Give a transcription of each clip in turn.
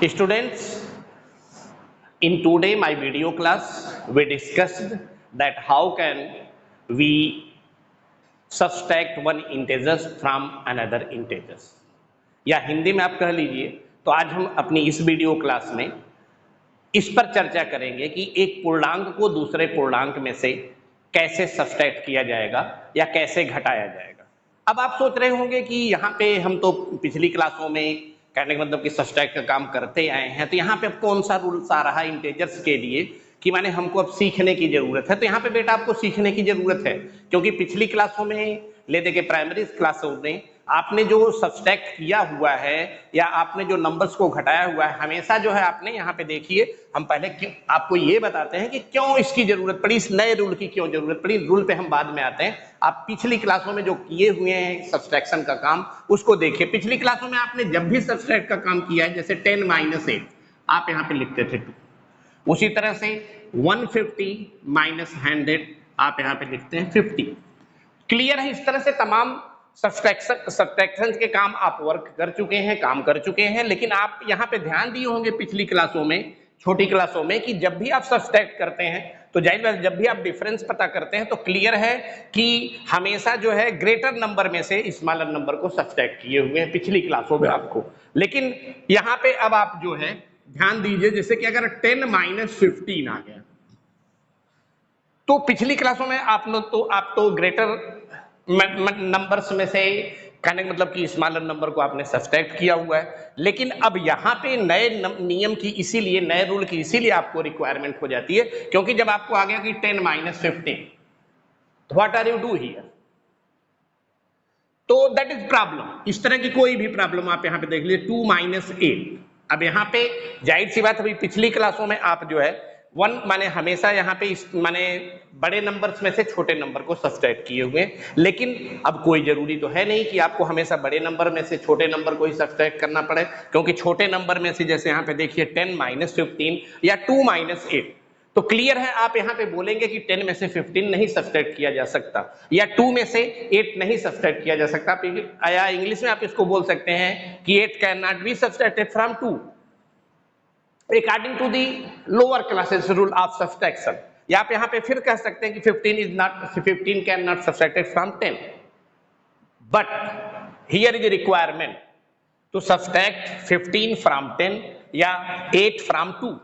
Students, in today my video class we discussed that how can we subtract one integers from another integers, या हिंदी में आप कह लीजिए। तो आज हम अपनी इस वीडियो क्लास में इस पर चर्चा करेंगे कि एक पूर्णांक को दूसरे पूर्णांक में से कैसे सब्सट्रैक्ट किया जाएगा या कैसे घटाया जाएगा। अब आप सोच रहे होंगे कि यहाँ पे हम तो पिछली क्लासों में कहने का मतलब कि सब्सट्रैक्ट का काम करते आए हैं, तो यहाँ पे अब कौन सा रूल्स आ रहा है इंटेजर्स के लिए कि माने हमको अब सीखने की जरूरत है। तो यहाँ पे बेटा आपको सीखने की जरूरत है, क्योंकि पिछली क्लासों में ले दे के प्राइमरी क्लासों में आपने जो सब्सट्रैक्ट किया हुआ है या आपने जो नंबर्स को घटाया हुआ है, हमेशा जो है आपने यहाँ पे देखिए, हम पहले आपको ये बताते हैं कि क्यों इसकी जरूरत पड़ी, इस नए रूल की क्यों जरूरत पड़ी। रूल पे हम बाद में आते हैं। आप पिछली क्लासों में जो किए हुए हैं सब्सट्रैक्शन का काम उसको देखिए। पिछली क्लासों में आपने जब भी सब्सट्रैक्ट का काम किया है, जैसे 10 - 8 आप यहाँ पे लिखते थे 2, उसी तरह से 150 - 100 आप यहाँ पे लिखते हैं 50। क्लियर है? इस तरह से तमाम सब्सट्रैक्शन के काम आप वर्क कर चुके हैं, काम कर चुके हैं। लेकिन आप यहाँ पे ध्यान दिए होंगे पिछली क्लासों में, छोटी क्लासों में, कि जब भी आप सब्सट्रैक्ट करते हैं तो जाहिर बात जब भी आप डिफरेंस पता करते हैं तो क्लियर है कि हमेशा जो है ग्रेटर नंबर में से स्मॉलर नंबर को सब्सट्रैक्ट किए हुए हैं पिछली क्लासों में आपको। लेकिन यहाँ पे अब आप जो है ध्यान दीजिए, जैसे कि अगर 10 - 15 आ गया, तो पिछली क्लासों में आप तो ग्रेटर नंबर्स में से कहने का मतलब कि स्मॉलर नंबर को आपने सब्सट्रैक्ट किया हुआ है। लेकिन अब यहाँ पे नए नियम की, इसीलिए नए रूल की इसीलिए आपको रिक्वायरमेंट हो जाती है, क्योंकि जब आपको आ गया कि 10 - 15, what are you do here, तो दैट इज प्रॉब्लम। इस तरह की कोई भी प्रॉब्लम आप यहाँ पे देख लीजिए, 2 - 8। अब यहाँ पे जाहिर सी बात, अभी पिछली क्लासों में आप जो है 1 माने हमेशा यहाँ पे माने बड़े नंबर्स में से छोटे नंबर को सब्सट्रैक्ट किए हुए। लेकिन अब कोई जरूरी तो है नहीं कि आपको हमेशा बड़े नंबर में से छोटे नंबर को ही सब्सट्रैक्ट करना पड़े, क्योंकि छोटे नंबर में से जैसे यहाँ पे देखिए 10 - 15 या 2 - 8, तो क्लियर है आप यहाँ पे बोलेंगे कि 10 में से 15 नहीं सब्सट्रैक्ट किया जा सकता, या 2 में से 8 नहीं सब्सट्रैक्ट किया जा सकता। या इंग्लिश में आप इसको बोल सकते हैं कि 8 can not be subtracted from 2 according to the lower classes rule of subtraction। या आप यहाँ पे फिर कह सकते हैं कि 15 can not subtracted from 10, but here is requirement to subtract 15 from 10 या 8 फ्रॉम 2।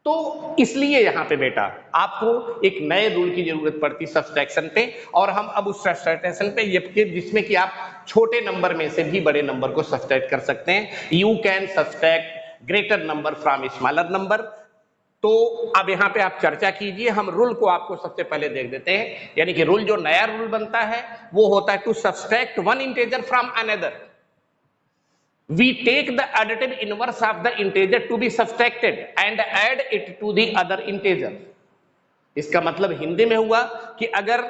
तो इसलिए यहाँ पे बेटा आपको एक नए रूल की जरूरत पड़ती सब्सट्रैक्शन पे, और हम अब उस सब्सट्रैक्शन पे जिसमें कि आप छोटे नंबर में से भी बड़े नंबर को सब्सट्रैक्ट कर सकते हैं। You can subtract greater number from smaller number. तो अब यहाँ पे आप चर्चा कीजिए, हम रूल को आपको सबसे पहले देख देते हैं। यानी कि रूल, जो नया रूल बनता है वो होता है to subtract one integer from another, we take the additive inverse of the integer to be subtracted and add it to the other integer। इसका मतलब हिंदी में हुआ कि अगर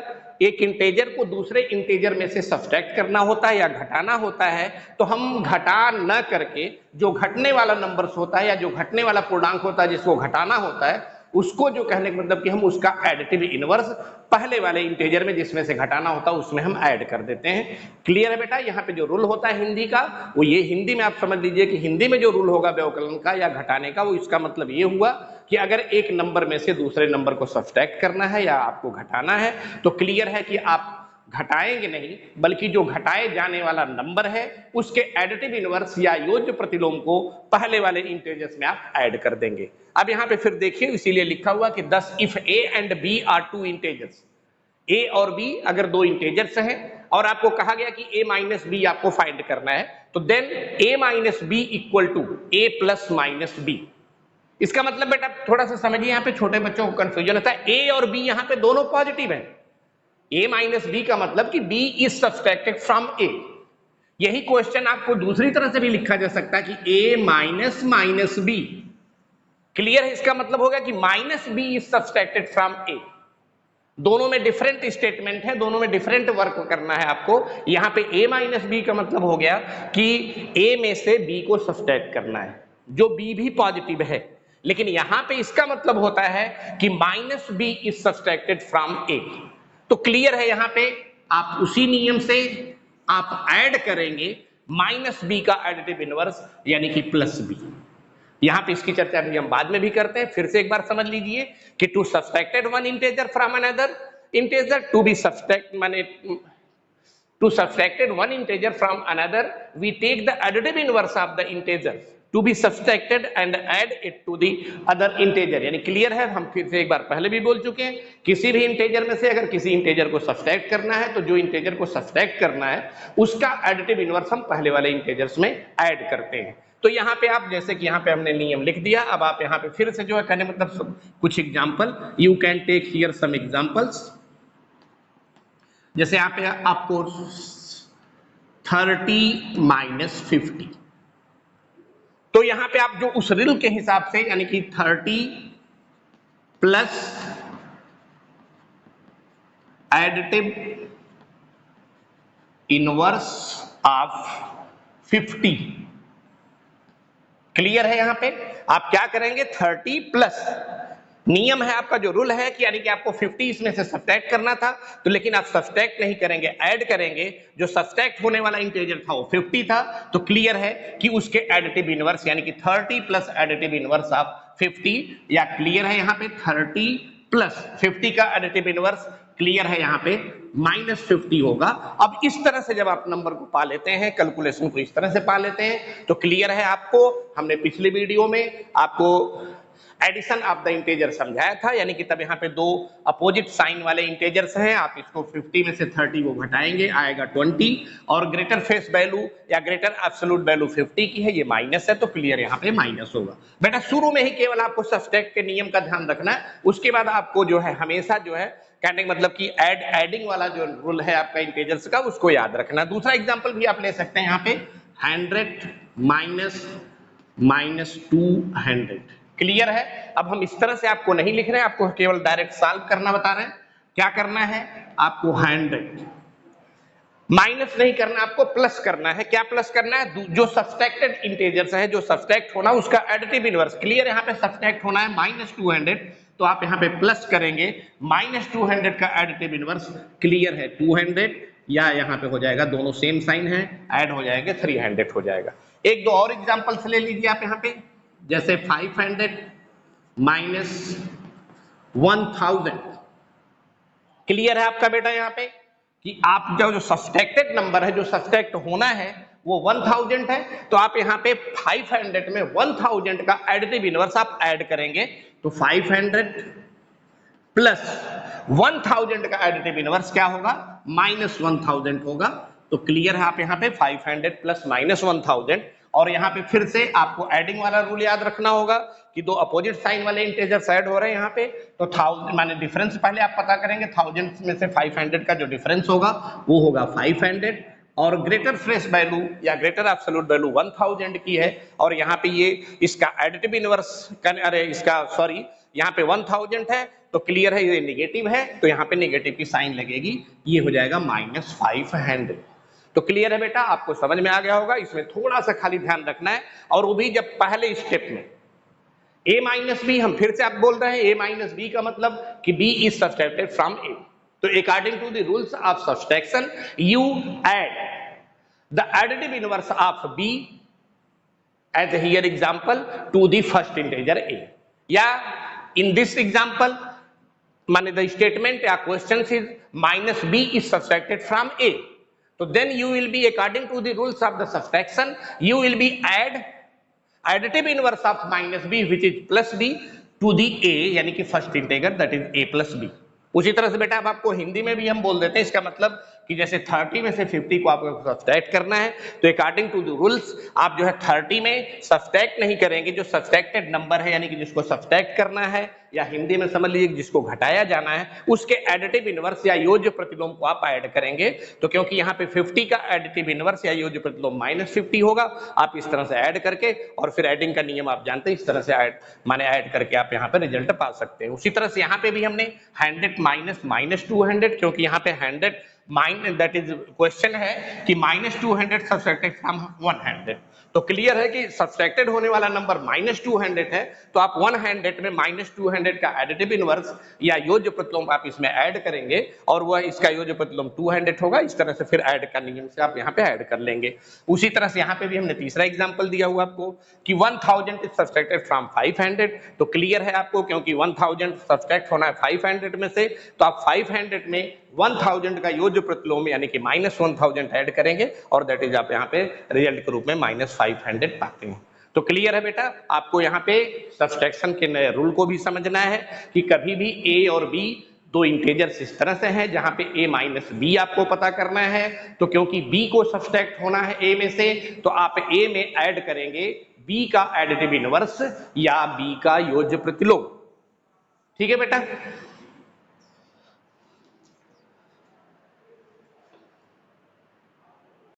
एक इंटेजर को दूसरे इंटेजर में से सब्सट्रैक्ट करना होता है या घटाना होता है, तो हम घटा न करके जो घटने वाला नंबर्स होता है या जो घटने वाला पूर्णांक होता है जिसको घटाना होता है, उसको जो कहने का मतलब कि हम उसका एडिटिव इनवर्स पहले वाले इंटेजर में जिसमें से घटाना होता है उसमें हम ऐड कर देते हैं। क्लियर है बेटा? यहाँ पे जो रूल होता है हिंदी का, वो ये हिंदी में आप समझ लीजिए कि हिंदी में जो रूल होगा व्यवकलन का या घटाने का, वो इसका मतलब ये हुआ कि अगर एक नंबर में से दूसरे नंबर को सब्सट्रैक्ट करना है या आपको घटाना है, तो क्लियर है कि आप घटाएंगे नहीं, बल्कि जो घटाए जाने वाला नंबर है उसके एडिटिव इनवर्स या योज्य प्रतिलोम को पहले वाले इंटीजर्स में आप ऐड कर देंगे। अब यहाँ पे फिर देखिए, इसीलिए लिखा हुआ कि thus if a and b are two integers, a और b अगर दो इंटीजर्स हैं और आपको कहा गया कि a माइनस b आपको फाइंड करना है, तो then a minus b equal to a plus minus b। इसका मतलब बेटा थोड़ा सा समझिए, यहाँ पे छोटे बच्चों को कंफ्यूजन होता है। a और b यहाँ पे दोनों पॉजिटिव है। a माइनस b का मतलब कि b is subtracted from a। यही क्वेश्चन आपको दूसरी तरह से भी लिखा जा सकता है कि a minus minus b। Clear है? इसका मतलब होगा कि minus b is subtracted from a। दोनों में डिफरेंट स्टेटमेंट है, दोनों में डिफरेंट वर्क करना है आपको। यहां पे a माइनस b का मतलब हो गया कि a में से b को सब्सट्रैक्ट करना है, जो b भी पॉजिटिव है। लेकिन यहां पे इसका मतलब होता है कि minus b is subtracted from a। तो क्लियर है? यहां पे आप उसी नियम से आप ऐड करेंगे माइनस b का एडिटिव इनवर्स यानी कि प्लस b। यहाँ पे इसकी चर्चा भी हम बाद में भी करते हैं। फिर से एक बार समझ लीजिए कि to subtracted one integer from another integer, to be subtract माने to subtracted one integer from another, we take the additive inverse of the integer to be subtracted and add it to the other integer। यानी clear है, हम फिर से एक बार पहले भी बोल चुके हैं, किसी भी इंटीजर में से अगर किसी इंटीजर को सब्सट्रैक्ट करना है तो जो इंटीजर को सब्सट्रैक्ट करना है उसका एडिटिव इनवर्स हम पहले वाले इंटीजर्स में ऐड करते हैं। तो यहाँ पे आप जैसे कि यहाँ पे हमने नियम लिख दिया, अब आप यहाँ पे फिर से जो है कहने मतलब कुछ example, you can take here some examples. जैसे आप आपको 30 माइनस 50, तो यहां पे आप जो उस रिल के हिसाब से यानी कि 30 plus additive inverse of 50, clear है। यहां पे आप क्या करेंगे, 30 प्लस, नियम है आपका जो रूल है कि यानी कि आपको 50 इसमें से सब्ट्रैक्ट करना था, तो लेकिन आप सब्ट्रैक्ट नहीं करेंगे, ऐड करेंगे। जो सब्ट्रैक्ट होने वाला इंटीजर था वो 50 था, तो क्लियर है कि उसके एडिटिव इनवर्स यानी कि 30 प्लस एडिटिव इनवर्स ऑफ 50, या क्लियर है यहाँ पे 30 प्लस 50 का एडिटिव इनवर्स क्लियर है यहाँ पे -50 होगा। अब इस तरह से जब आप नंबर को पा लेते हैं, कैलकुलेशन को इस तरह से पा लेते हैं, तो क्लियर है आपको, हमने पिछली वीडियो में आपको एडिशन ऑफ द इंटीजर समझाया था, यानी कि तब यहाँ पे दो अपोजिट साइन वाले इंटीजर्स हैं, आप इसको 50 में से 30 को घटाएंगे, आएगा 20, और ग्रेटर फेस वैल्यू या ग्रेटर एब्सोल्यूट वैल्यू 50 की है, ये माइनस है, तो क्लियर यहाँ पे माइनस होगा। बेटा शुरू में ही केवल आपको सब्ट्रैक्ट के नियम का ध्यान रखना है, उसके बाद आपको जो है हमेशा जो है कहने का मतलब कि एडिंग वाला जो रूल है आपका इंटीजर्स का, उसको याद रखना। दूसरा एग्जाम्पल भी आप ले सकते हैं यहाँ पे 100 माइनस 200, क्लियर है। अब हम इस तरह से आपको नहीं लिख रहे हैं, आपको केवल डायरेक्ट सॉल्व करना बता रहे हैं। क्या करना है आपको, 100 माइनस नहीं करना, आपको प्लस करना है। क्या प्लस करना है, जो सब्ट्रैक्टेड इंटीजर्स है, जो सब्ट्रैक्ट होना उसका एडिटिव इनवर्स, क्लियर। यहाँ पे सब्ट्रैक्ट होना है -200, तो आप यहाँ पे प्लस करेंगे, -200 का एडिटिव इनवर्स क्लियर है 200, या यहाँ पे हो जाएगा, दोनों सेम साइन है, ऐड हो जाएंगे 300 हो जाएगा। एक दो और एग्जांपल्स ले लीजिए आप यहाँ पे, जैसे 500 माइनस 1000, क्लियर है आपका बेटा यहाँ पे कि आप जो सब्ट्रैक्टेड नंबर है, जो सब्ट्रैक्ट होना है वो 1000 है, तो आप यहाँ पे 500 में 1000 का एडिटिव इनवर्स आप ऐड करेंगे, तो 500 प्लस 1000 का एडिटिव इनवर्स क्या होगा, -1000 होगा। तो क्लियर है आप यहाँ पे 500 प्लस -1000, और यहाँ पे फिर से आपको एडिंग वाला रूल याद रखना होगा कि दो अपोजिट साइन वाले इंटीजर्स ऐड हो रहे हैं यहाँ पे, तो 1000 माने डिफरेंस पहले आप पता करेंगे, 1000 में से 500 का जो डिफरेंस होगा वो होगा 500, और ग्रेटर फेस वैल्यू या ग्रेटर एब्सोल्यूट वैल्यू 1000 की है, और यहाँ पे ये इसका एडिटिव इनवर्स, अरे इसका सॉरी यहाँ पे 1000 है, तो क्लियर है ये निगेटिव है, तो यहाँ पे निगेटिव की साइन लगेगी, ये हो जाएगा -500। तो क्लियर है बेटा, आपको समझ में आ गया होगा। इसमें थोड़ा सा खाली ध्यान रखना है, और वो भी जब पहले स्टेप में a माइनस बी, हम फिर से आप बोल रहे हैं a माइनस बी का मतलब कि b is subtracted from a, तो according to the rules of subtraction you add the additive inverse of b as here example to the first integer a, या इन दिस एग्जांपल माने the statement या question is -b is subtracted from a, so then you will be according to the rules of the subtraction, you will be add additive inverse of -b which is plus b to the a, यानी कि first integer that is a plus b। उसी तरह से बेटा अब आपको हिंदी में भी हम बोल देते हैं, इसका मतलब कि जैसे 30 में से 50 को आपको सब्ट्रैक्ट करना है, तो अकॉर्डिंग टू द रूल्स आप जो है 30 में सब्ट्रैक्ट नहीं करेंगे, जो सब्ट्रैक्टेड नंबर है यानी कि जिसको सब्ट्रैक्ट करना है, या हिंदी में समझ लीजिए जिसको घटाया जाना है, उसके एडिटिव इनवर्स या योज्य प्रतिलोम को आप ऐड करेंगे। तो क्योंकि यहाँ पे 50 का एडिटिव इनवर्स या योज्य प्रतिलोम -50 होगा, आप इस तरह से ऐड करके, और फिर एडिंग का नियम आप जानते हैं, इस तरह से ऐड करके आप यहाँ पे रिजल्ट पा सकते हैं। उसी तरह से यहाँ पे भी हमने 100 माइनस -200, क्योंकि यहाँ पे 100 माइनस दैट इज क्वेश्चन है कि -200 सब्सट्रैक्टेड फ्रॉम 100। तो क्लियर है कि सब्सट्रैक्टेड होने वाला नंबर -200 है, तो आप 100 में -200 का एडिटिव इनवर्स या योज्य प्रतिलोम आप इसमें ऐड करेंगे और वह इसका योज्य प्रतिलोम 200 होगा। इस तरह से फिर ऐड का नियम से आप यहाँ पे ऐड कर लेंगे। उसी तरह से यहाँ पे भी हमने तीसरा एग्जांपल दिया हुआ आपको कि 1000 इज सब्सट्रैक्टेड फ्रॉम 500। तो क्लियर है आपको, क्योंकि 1000 सब्सट्रैक्ट होना है 500 में से, तो आप 500 में 1000 का योज्य प्रतिलोम यानी कि -1000 ऐड करेंगे और दैट इज आप यहाँ पे रिजल्ट के रूप में -500 पाते हैं। तो क्लियर है बेटा, आपको यहाँ पे सब्सट्रैक्शन के नए रूल को भी समझना है कि कभी भी ए और बी दो इंटीजर्स इस तरह से हैं जहां पे a माइनस बी आपको पता करना है, तो क्योंकि b को सब्सट्रैक्ट होना है a में से, तो आप a में ऐड करेंगे b का एडिटिव इनवर्स या b का योज्य प्रतिलोम। ठीक है बेटा।